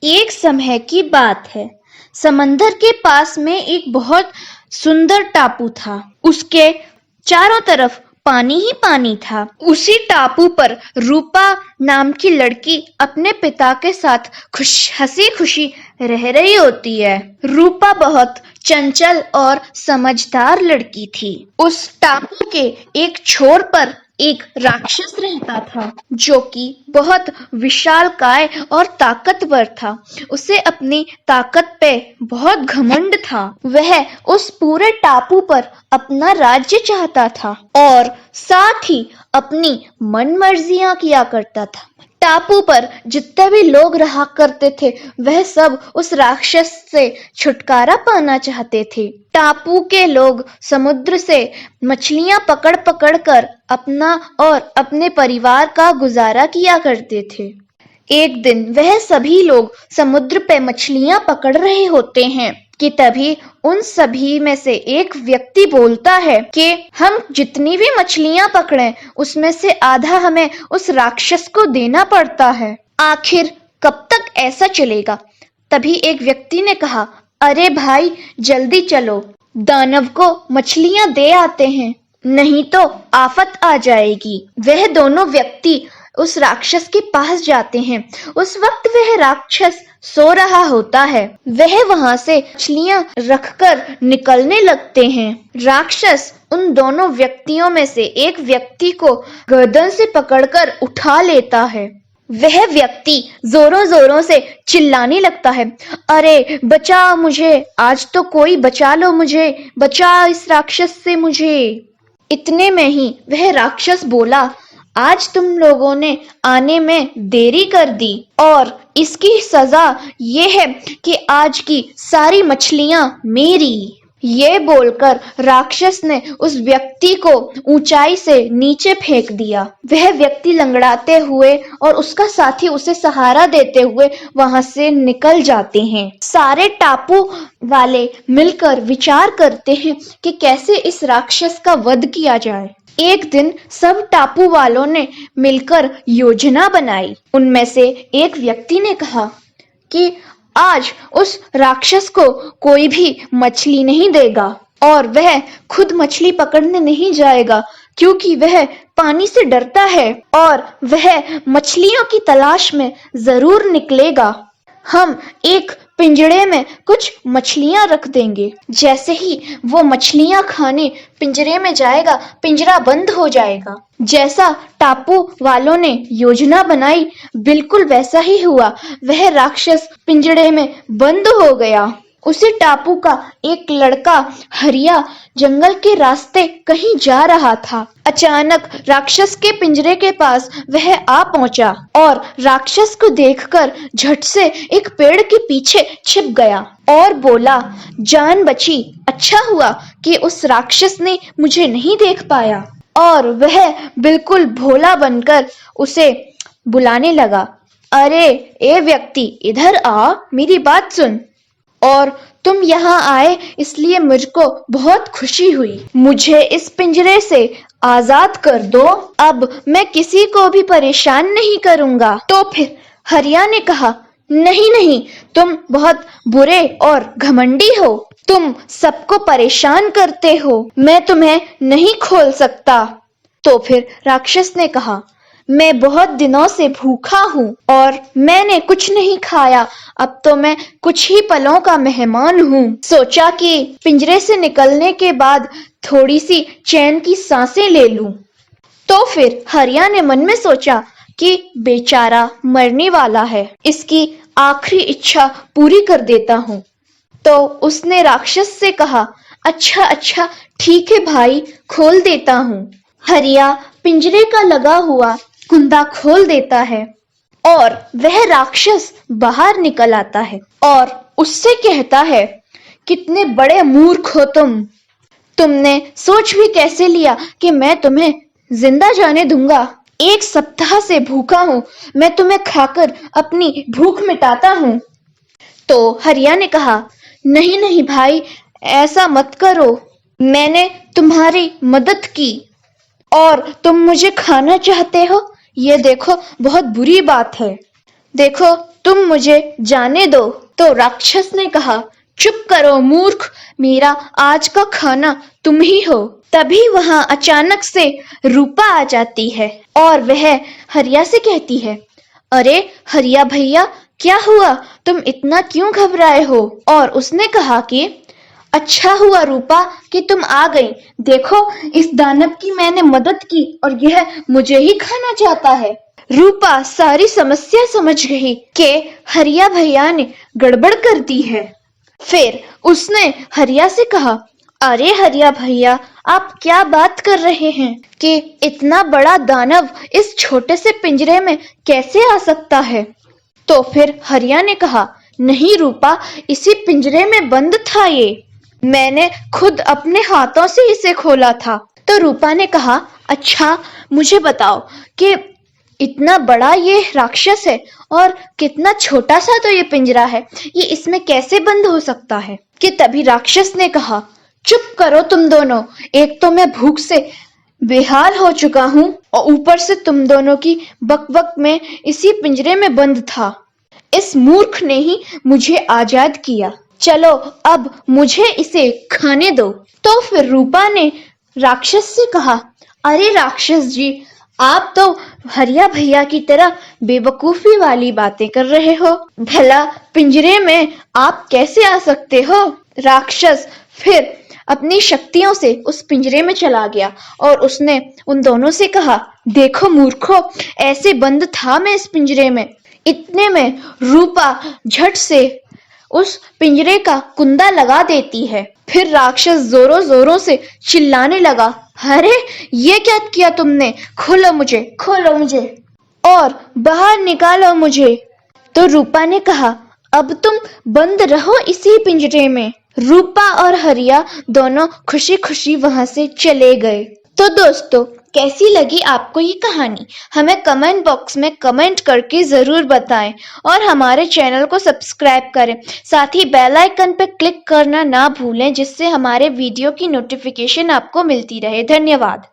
एक समय की बात है। समंदर के पास में एक बहुत सुंदर टापू था। उसके चारों तरफ पानी ही पानी था। उसी टापू पर रूपा नाम की लड़की अपने पिता के साथ हंसी खुशी रह रही होती है। रूपा बहुत चंचल और समझदार लड़की थी। उस टापू के एक छोर पर एक राक्षस रहता था जो कि बहुत विशालकाय और ताकतवर था। उसे अपनी ताकत पे बहुत घमंड था। वह उस पूरे टापू पर अपना राज्य चाहता था और साथ ही अपनी मनमर्जियां किया करता था। टापू पर जितने भी लोग रहा करते थे वह सब उस राक्षस से छुटकारा पाना चाहते थे। टापू के लोग समुद्र से मछलियां पकड़ पकड़ कर अपना और अपने परिवार का गुजारा किया करते थे। एक दिन वह सभी लोग समुद्र पे मछलियां पकड़ रहे होते हैं कि तभी उन सभी में से एक व्यक्ति बोलता है कि हम जितनी भी मछलियां पकड़ें उसमें से आधा हमें उस राक्षस को देना पड़ता है। आखिर कब तक ऐसा चलेगा? तभी एक व्यक्ति ने कहा, अरे भाई जल्दी चलो, दानव को मछलियां दे आते हैं, नहीं तो आफत आ जाएगी। वह दोनों व्यक्ति उस राक्षस के पास जाते हैं। उस वक्त वह राक्षस सो रहा होता है। वह वहां से मछलियां रखकर निकलने लगते हैं। राक्षस उन दोनों व्यक्तियों में से एक व्यक्ति को गर्दन से पकड़कर उठा लेता है। वह व्यक्ति जोरों जोरों से चिल्लाने लगता है, अरे बचाओ मुझे, आज तो कोई बचा लो मुझे, बचाओ इस राक्षस से मुझे। इतने में ही वह राक्षस बोला, आज तुम लोगों ने आने में देरी कर दी और इसकी सजा ये है कि आज की सारी मछलियां मेरी। ये बोलकर राक्षस ने उस व्यक्ति को ऊंचाई से नीचे फेंक दिया। वह व्यक्ति लंगड़ाते हुए और उसका साथी उसे सहारा देते हुए वहां से निकल जाते हैं। सारे टापू वाले मिलकर विचार करते हैं कि कैसे इस राक्षस का वध किया जाए। एक दिन सब टापू वालों ने मिलकर योजना बनाई। उनमें से एक व्यक्ति ने कहा कि आज उस राक्षस को कोई भी मछली नहीं देगा और वह खुद मछली पकड़ने नहीं जाएगा क्योंकि वह पानी से डरता है और वह मछलियों की तलाश में जरूर निकलेगा। हम एक पिंजड़े में कुछ मछलियां रख देंगे। जैसे ही वो मछलियां खाने पिंजरे में जाएगा, पिंजरा बंद हो जाएगा। जैसा टापू वालों ने योजना बनाई बिल्कुल वैसा ही हुआ। वह राक्षस पिंजरे में बंद हो गया। उसी टापू का एक लड़का हरिया जंगल के रास्ते कहीं जा रहा था। अचानक राक्षस के पिंजरे के पास वह आ पहुंचा और राक्षस को देखकर झट से एक पेड़ के पीछे छिप गया और बोला, जान बची, अच्छा हुआ कि उस राक्षस ने मुझे नहीं देख पाया। और वह बिल्कुल भोला बनकर उसे बुलाने लगा, अरे ए व्यक्ति, इधर आ, मेरी बात सुन। और तुम यहाँ आए इसलिए मुझको बहुत खुशी हुई। मुझे इस पिंजरे से आजाद कर दो, अब मैं किसी को भी परेशान नहीं करूंगा। तो फिर हरिया ने कहा, नहीं नहीं, तुम बहुत बुरे और घमंडी हो, तुम सबको परेशान करते हो, मैं तुम्हें नहीं खोल सकता। तो फिर राक्षस ने कहा, मैं बहुत दिनों से भूखा हूँ और मैंने कुछ नहीं खाया, अब तो मैं कुछ ही पलों का मेहमान हूँ। सोचा कि पिंजरे से निकलने के बाद थोड़ी सी चैन की सांसें ले लूं। तो फिर हरिया ने मन में सोचा कि बेचारा मरने वाला है, इसकी आखिरी इच्छा पूरी कर देता हूँ। तो उसने राक्षस से कहा, अच्छा अच्छा ठीक है भाई, खोल देता हूँ। हरिया पिंजरे का लगा हुआ कुंदा खोल देता है और वह राक्षस बाहर निकल आता है और उससे कहता है, कितने बड़े मूर्ख हो तुमने सोच भी कैसे लिया कि मैं तुम्हें जिंदा जाने दूंगा? एक सप्ताह से भूखा हूँ, मैं तुम्हें खाकर अपनी भूख मिटाता हूँ। तो हरिया ने कहा, नहीं नहीं भाई, ऐसा मत करो, मैंने तुम्हारी मदद की और तुम मुझे खाना चाहते हो, ये देखो बहुत बुरी बात है। देखो तुम मुझे जाने दो। तो राक्षस ने कहा, चुप करो मूर्ख, मेरा आज का खाना तुम ही हो। तभी वहां अचानक से रूपा आ जाती है और वह हरिया से कहती है, अरे हरिया भैया, क्या हुआ, तुम इतना क्यों घबराए हो? और उसने कहा कि अच्छा हुआ रूपा कि तुम आ गई। देखो, इस दानव की मैंने मदद की और यह मुझे ही खाना चाहता है। रूपा सारी समस्या समझ गई कि हरिया भैया ने गड़बड़ कर दी है। फिर उसने हरिया से कहा, अरे हरिया भैया, आप क्या बात कर रहे हैं कि इतना बड़ा दानव इस छोटे से पिंजरे में कैसे आ सकता है? तो फिर हरिया ने कहा, नहीं रूपा, इसी पिंजरे में बंद था ये, मैंने खुद अपने हाथों से इसे खोला था। तो रूपा ने कहा, अच्छा मुझे बताओ कि इतना बड़ा ये राक्षस है और कितना छोटा सा तो ये पिंजरा है, ये इसमें कैसे बंद हो सकता है? कि तभी राक्षस ने कहा, चुप करो तुम दोनों, एक तो मैं भूख से बेहाल हो चुका हूँ और ऊपर से तुम दोनों की बकबक में इसी पिंजरे में बंद था। इस मूर्ख ने ही मुझे आजाद किया। चलो अब मुझे इसे खाने दो। तो फिर रूपा ने राक्षस से कहा, अरे राक्षस जी, आप तो हरिया भैया की तरह बेवकूफी वाली बातें कर रहे हो। भला पिंजरे में आप कैसे आ सकते हो? राक्षस फिर अपनी शक्तियों से उस पिंजरे में चला गया और उसने उन दोनों से कहा, देखो मूर्खों, ऐसे बंद था मैं इस पिंजरे में। इतने में रूपा झट से उस पिंजरे का कुंदा लगा देती है। फिर राक्षस जोरों जोरों से चिल्लाने लगा, अरे ये क्या किया तुमने? खोलो मुझे, खोलो मुझे और बाहर निकालो मुझे। तो रूपा ने कहा, अब तुम बंद रहो इसी पिंजरे में। रूपा और हरिया दोनों खुशी खुशी वहां से चले गए। तो दोस्तों, कैसी लगी आपको ये कहानी? हमें कमेंट बॉक्स में कमेंट करके जरूर बताएं और हमारे चैनल को सब्सक्राइब करें। साथ ही बेल आइकन पर क्लिक करना ना भूलें, जिससे हमारे वीडियो की नोटिफिकेशन आपको मिलती रहे। धन्यवाद।